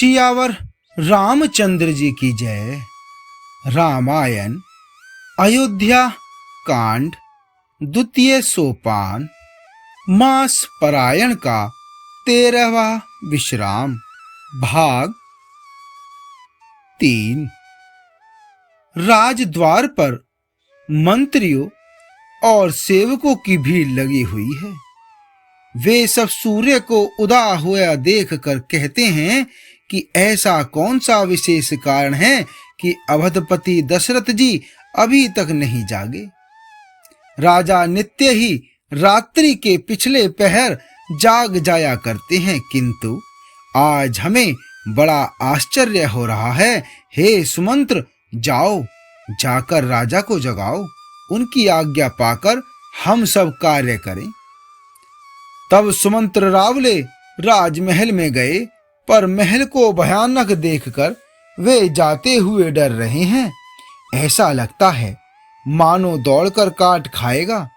सियावर रामचंद्र जी की जय। रामायण अयोध्या कांड द्वितीय सोपान मास परायण का 13वां विश्राम भाग 3। राजद्वार पर मंत्रियों और सेवकों की भीड़ लगी हुई है। वे सब सूर्य को उदा हुआ देखकर कहते हैं कि ऐसा कौन सा विशेष कारण है कि अवधपति दशरथ जी अभी तक नहीं जागे। राजा नित्य ही रात्रि के पिछले पहर जाग जाया करते हैं, किंतु आज हमें बड़ा आश्चर्य हो रहा है। हे सुमंत्र, जाओ, जाकर राजा को जगाओ, उनकी आज्ञा पाकर हम सब कार्य करें। तब सुमंत्र रावले राजमहल में गए, पर महल को भयानक देखकर वे जाते हुए डर रहे हैं। ऐसा लगता है मानो दौड़कर काट खाएगा।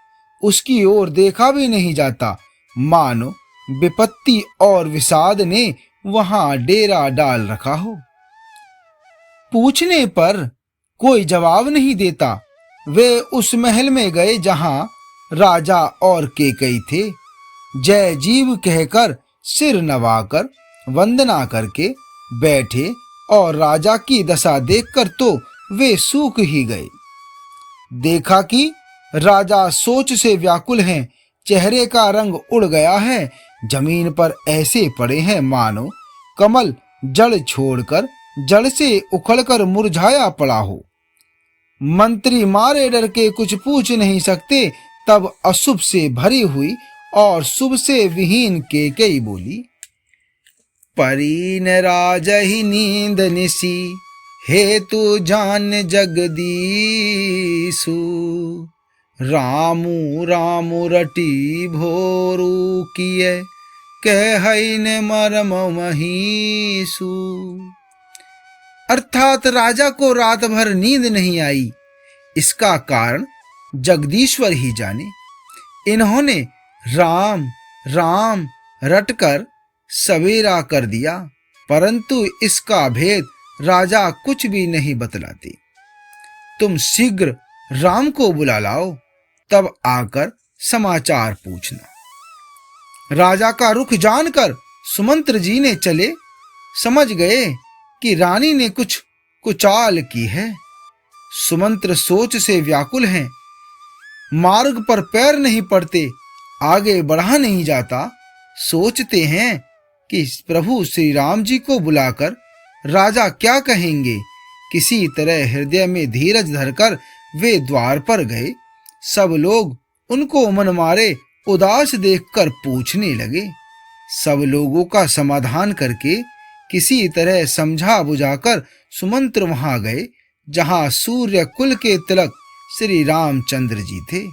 उसकी ओर देखा भी नहीं जाता, मानो विपत्ति और विषाद ने वहां डेरा डाल रखा हो। पूछने पर कोई जवाब नहीं देता। वे उस महल में गए जहां राजा और केकई थे। जय जीव कहकर सिर नवाकर वंदना करके बैठे और राजा की दशा देखकर तो वे सूख ही गए। देखा कि राजा सोच से व्याकुल हैं, चेहरे का रंग उड़ गया है, जमीन पर ऐसे पड़े हैं मानो कमल जड़ छोड़कर जड़ से उखड़कर मुरझाया पड़ा हो। मंत्री मारे डर के कुछ पूछ नहीं सकते। तब अशुभ से भरी हुई और शुभ से विहीन केकई बोली, परीन राजहि नींद निसी, हेतु जान जगदीसु, रामू रामू रटी भोरू किए, कहैन मरम महीसु। अर्थात राजा को रात भर नींद नहीं आई। इसका कारण जगदीश्वर ही जाने। इन्होंने राम राम रटकर सवेरा कर दिया, परंतु इसका भेद राजा कुछ भी नहीं बतलाते। तुम शीघ्र राम को बुला लाओ, तब आकर समाचार पूछना। राजा का रुख जानकर सुमंत्र जी ने चले समझ गए कि रानी ने कुछ कुचाल की है। सुमंत्र सोच से व्याकुल हैं। मार्ग पर पैर नहीं पड़ते, आगे बढ़ा नहीं जाता। सोचते हैं कि प्रभु श्री राम जी को बुलाकर राजा क्या कहेंगे। किसी तरह हृदय में धीरज धरकर वे द्वार पर गए। सब लोग उनको मन मारे उदास देखकर पूछने लगे। सब लोगों का समाधान करके किसी तरह समझा बुझाकर सुमंत्र वहां गए जहां सूर्य कुल के तिलक श्री रामचंद्र जी थे।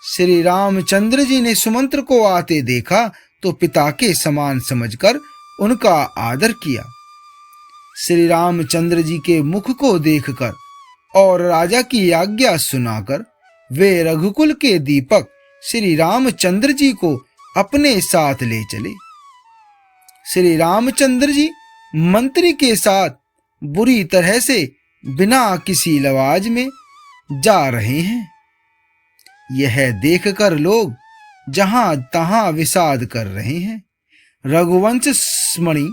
श्री रामचंद्र जी ने सुमंत्र को आते देखा तो पिता के समान समझकर उनका आदर किया। श्री रामचंद्र जी के मुख को देखकर और राजा की आज्ञा सुनाकर वे रघुकुल के दीपक श्री रामचंद्र जी को अपने साथ ले चले। श्री रामचंद्र जी मंत्री के साथ बुरी तरह से बिना किसी लवाज में जा रहे हैं। यह देखकर लोग जहां तहां विषाद कर रहे हैं। रघुवंश स्मणी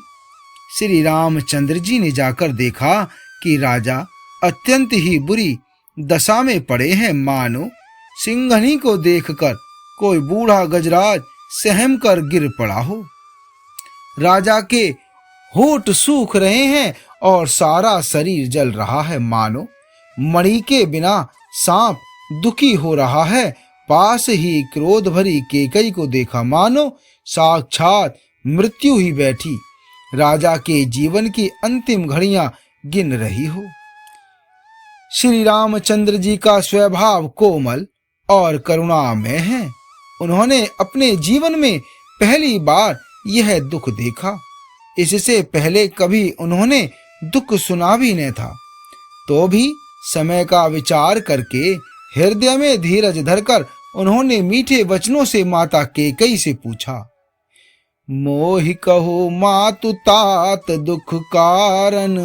श्री रामचंद्र जी ने जाकर देखा कि राजा अत्यंत ही बुरी दशा में पड़े हैं, मानो सिंघनी को देखकर कोई बूढ़ा गजराज सहम कर गिर पड़ा हो। राजा के होठ सूख रहे हैं और सारा शरीर जल रहा है, मानो मणि के बिना सांप दुखी हो रहा है। पास ही क्रोध भरी केकई को देखा, मानो साक्षात मृत्यु ही बैठी राजा के जीवन की अंतिम घड़ियां गिन रही हो। श्री रामचंद्र जी का स्वभाव कोमल और करुणामय है। उन्होंने अपने जीवन में पहली बार यह दुख देखा। इससे पहले कभी उन्होंने दुख सुना भी न था। तो भी समय का विचार करके हृदय में धीरज धरकर उन्होंने मीठे वचनों से माता केकई से पूछा, मोहि कहो मातु तात दुख कारण,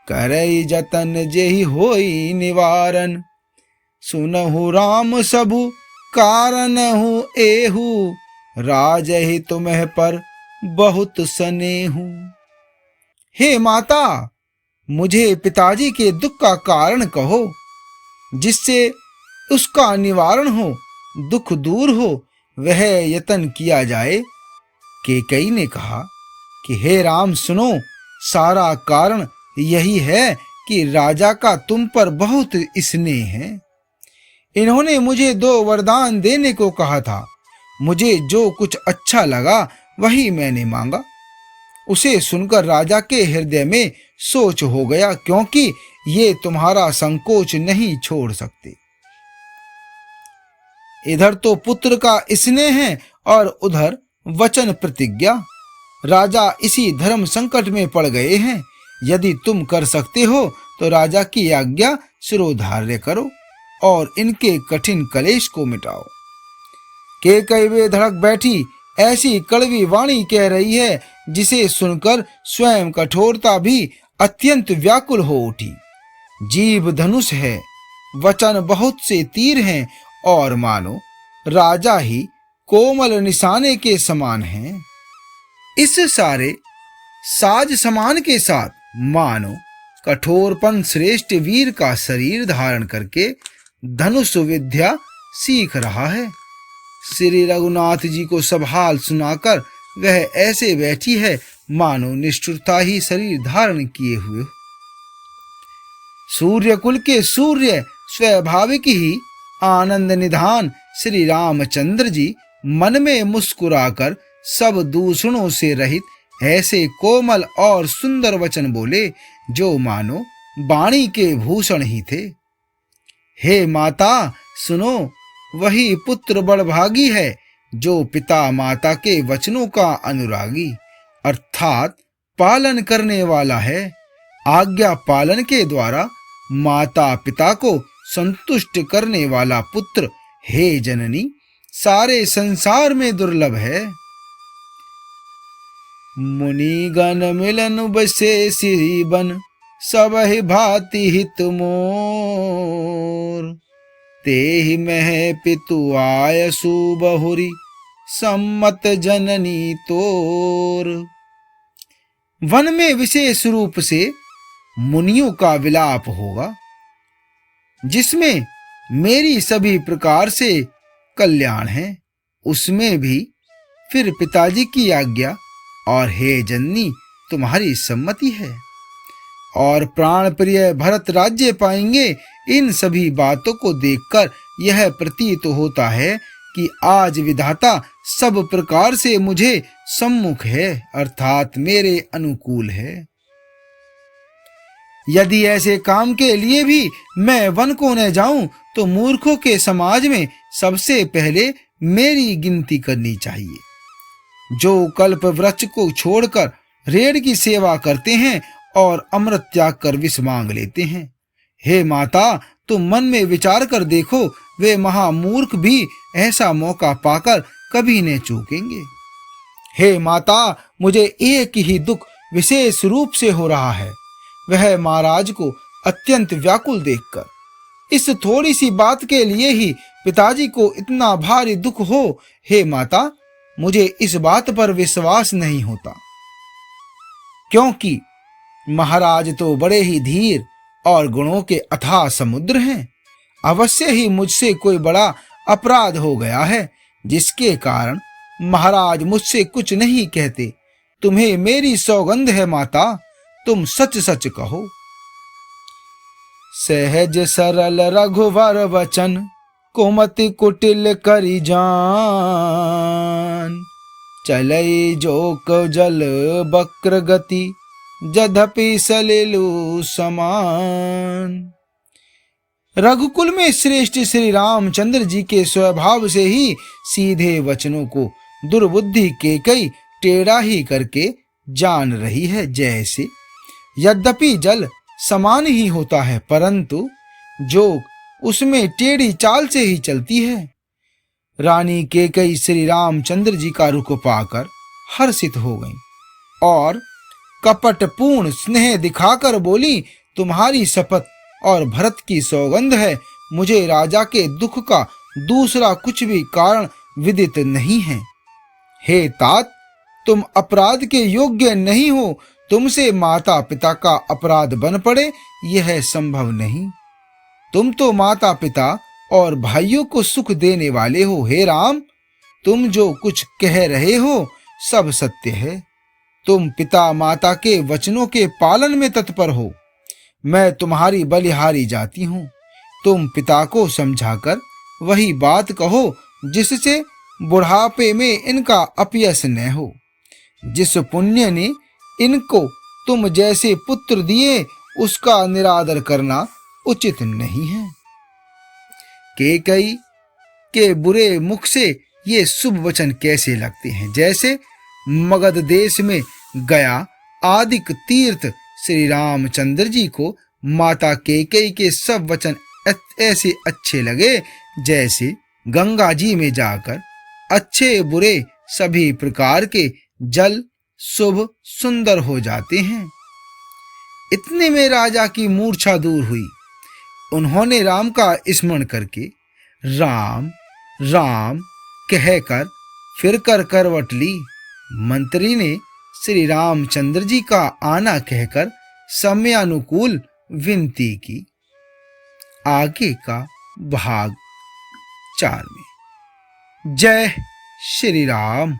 करई जतन जेहि होई निवारण। सुनहु राम सबु कारणहु एहु, राजहि तुम्हें पर बहुत स्नेहु। हे माता, मुझे पिताजी के दुख का कारण कहो, जिससे उसका निवारण हो, दुख दूर हो, वह यत्न किया जाए। कैकेयी ने कहा कि हे राम सुनो, सारा कारण यही है कि राजा का तुम पर बहुत स्नेह है। इन्होंने मुझे 2 वरदान देने को कहा था। मुझे जो कुछ अच्छा लगा वही मैंने मांगा। उसे सुनकर राजा के हृदय में सोच हो गया, क्योंकि ये तुम्हारा संकोच नहीं छोड़ सकते। इधर तो पुत्र का स्नेह है और उधर वचन प्रतिज्ञा। राजा इसी धर्म संकट में पड़ गए हैं। यदि तुम कर सकते हो तो राजा की आज्ञा शिरोधार्य करो और इनके कठिन कलेश को मिटाओ। कैकेयी वे धड़क बैठी, ऐसी कड़वी वाणी कह रही है जिसे सुनकर स्वयं कठोरता भी अत्यंत व्याकुल हो उठी। जीभ धनुष है, वचन बहुत से तीर हैं और मानो राजा ही कोमल निशाने के समान हैं। इस सारे साज समान के साथ मानो कठोरपन श्रेष्ठ वीर का शरीर धारण करके धनुष विद्या सीख रहा है। श्री रघुनाथ जी को सब हाल सुनाकर वह ऐसे बैठी है मानो निष्ठुरता ही शरीर धारण किए हुए। सूर्य कुल के सूर्य स्वाभाविक ही आनंद निधान श्री रामचंद्र जी मन में मुस्कुराकर सब दूषणों से रहित ऐसे कोमल और सुंदर वचन बोले जो मानो वाणी के भूषण ही थे। हे माता सुनो, वही पुत्र बड़भागी है जो पिता माता के वचनों का अनुरागी अर्थात पालन करने वाला है। आज्ञा पालन के द्वारा माता पिता को संतुष्ट करने वाला पुत्र हे जननी सारे संसार में दुर्लभ है। मुनिगण मिलन बसे सिरि बन, सबहि भांति हित मोर। तेहि मह पितु आयसु बहुरी, सम्मत जननी तोर। वन में विशेष रूप से मुनियों का विलाप होगा, जिसमें मेरी सभी प्रकार से कल्याण है। उसमें भी फिर पिताजी की आज्ञा और हे जननी तुम्हारी सम्मति है और प्राण प्रिय भरत राज्य पाएंगे। इन सभी बातों को देखकर यह प्रतीत होता है कि आज विधाता सब प्रकार से मुझे सम्मुख है अर्थात मेरे अनुकूल है। यदि ऐसे काम के लिए भी मैं वन को न जाऊं तो मूर्खों के समाज में सबसे पहले मेरी गिनती करनी चाहिए। जो कल्प वृक्ष को छोड़कर रेड़ की सेवा करते हैं और अमृत त्याग कर विष मांग लेते हैं। हे माता तुम मन में विचार कर देखो, वे महामूर्ख भी ऐसा मौका पाकर कभी न चूकेंगे। हे माता मुझे एक ही दुख विशेष रूप से हो रहा है, वह महाराज को अत्यंत व्याकुल देखकर। इस थोड़ी सी बात के लिए ही पिताजी को इतना भारी दुख हो। हे माता मुझे इस बात पर विश्वास नहीं होता, क्योंकि महाराज तो बड़े ही धीर और गुणों के अथाह समुद्र हैं। अवश्य ही मुझसे कोई बड़ा अपराध हो गया है, जिसके कारण महाराज मुझसे कुछ नहीं कहते। तुम्हें मेरी सौगंध है माता, तुम सच सच कहो। सहज सरल रघुवर वचन, कुमति कुटिल करि जान। चलई जोक जल बक्र गति, जधपि सलिलु समान। रघुकुल में श्रेष्ठ श्री रामचंद्र जी के स्वभाव से ही सीधे वचनों को दुर्बुद्धि कैकेयी टेढ़ा ही करके जान रही है। जैसे यद्यपि जल समान ही होता है, परंतु जोग उसमें टेढ़ी चाल से ही चलती है। रानी कैकेयी श्री रामचंद्र जी का रुख पाकर हर्षित हो गईं और कपटपूर्ण स्नेह दिखाकर बोली, तुम्हारी शपथ और भरत की सौगंध है, मुझे राजा के दुख का दूसरा कुछ भी कारण विदित नहीं है। हे तात, तुम अपराध के योग्य नहीं हो, तुमसे माता पिता का अपराध बन पड़े यह संभव नहीं। तुम तो माता पिता और भाइयों को सुख देने वाले हो। हे राम, तुम जो कुछ कह रहे हो सब सत्य है। तुम पिता माता के वचनों के पालन में तत्पर हो। मैं तुम्हारी बलिहारी जाती हूँ। तुम पिता को समझाकर वही बात कहो जिससे बुढ़ापे में इनका अपयश न हो। जिस पुण्य ने इनको तुम जैसे पुत्र दिए उसका निरादर करना उचित नहीं है। कैकेयी के बुरे मुख से ये शुभ वचन कैसे लगते हैं, जैसे मगध देश में गया आदिक तीर्थ श्री रामचंद्र जी को माता कैकेयी के सब वचन ऐसे अच्छे लगे जैसे गंगा जी में जाकर अच्छे बुरे सभी प्रकार के जल शुभ सुंदर हो जाते हैं। इतने में राजा की मूर्छा दूर हुई। उन्होंने राम का स्मरण करके राम राम कहकर फिर कर करवट ली। मंत्री ने श्री रामचंद्र जी का आना कहकर समयानुकूल विनती की। आगे का भाग 4 में। जय श्री राम।